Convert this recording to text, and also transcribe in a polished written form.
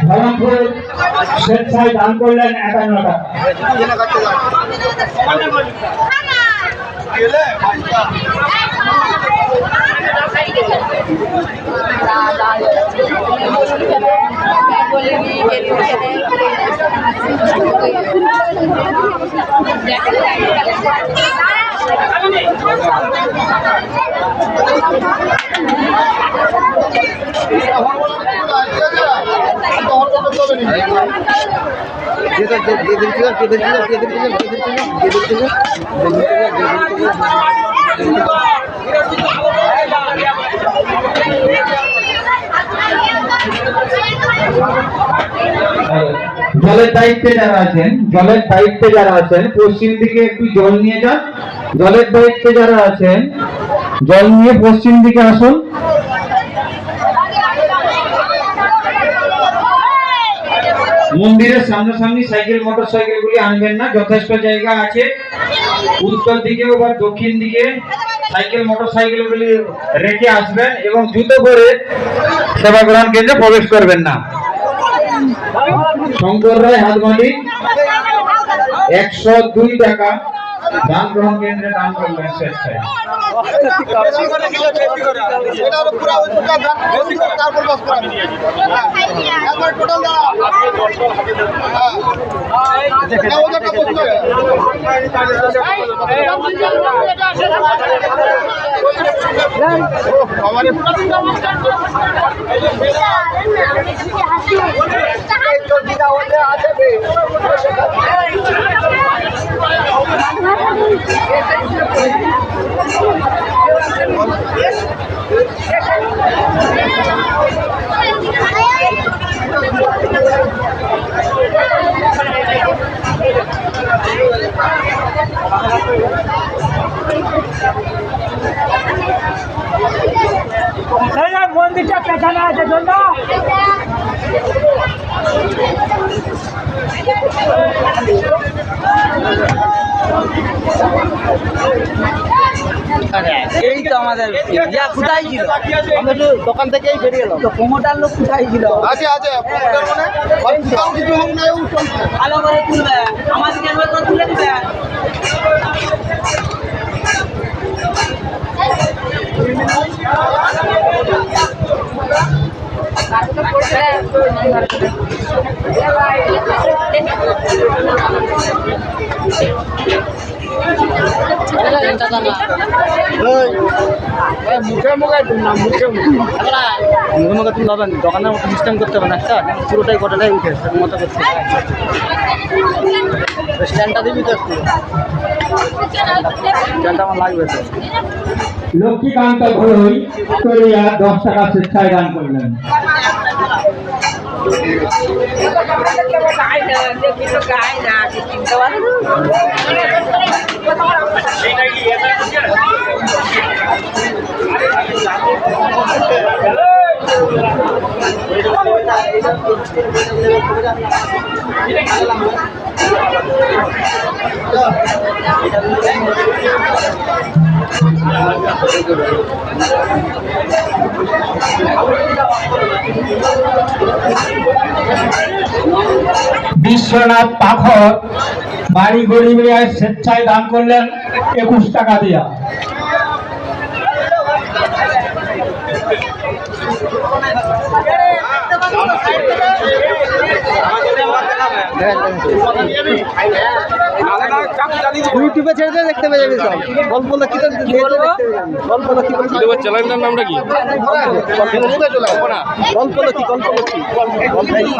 ধরমপুর স্বেচ্ছায় দান করলেন ৫১ টাকা। জলের দায়িত্বে যারা আছেন পশ্চিম দিকে একটু জল নিয়ে যান। জলের দায়িত্বে যারা আছেন জল নিয়ে পশ্চিম দিকে আসুন। মন্দিরের সামনাসামনি সাইকেল মোটর সাইকেল গুলি আনবেন না, যথেষ্ট জায়গা আছে। উত্তর দিকে বা দক্ষিণ দিকে সাইকেল মোটর সাইকেল গুলি রেখে আসবেন এবং জুতো পরে সেবা গ্রহণ কেন্দ্রে প্রবেশ করবেন না। শঙ্কর রায় হাতমালি ১০২ টাকা দান গ্রহণ কেন্দ্রে দান করলেন স্বেচ্ছায়। মন্দিরটা পেছনে আছে জন্য এই তো আমাদের কোথায় ছিল, আমরা তো দোকান থেকেই বেরিয়ে এলাম। তো প্রমোটার লোক কোথায় ছিল? আছে ভালো করে তুলবে, আমাদেরকে একবার করে তুলে দিবে। দোকানের মতো সিস্টেম করতে হবে না, একটা পুরোটাই গোটাটাই উঠে মতো করতে স্ট্যান্ডটা দিবি তো, স্ট্যান্ডটা আমার লাগবে তো। লক্ষ্মীকান্ত ঘোড়ই ১০ টাকা স্বেচ্ছায় দান করলেন। বিশ্বনাথ পাখর বাড়ি গরিবের স্বেচ্ছায় দান করলেন ২১ টাকা দিয়া। ইউটিউবে ছেড়ে দিয়ে দেখতে পেয়ে যাবি সব গল্প লিখিত গল্প লিখি চ্যানেলটার নামটা কি? গল্প লিখি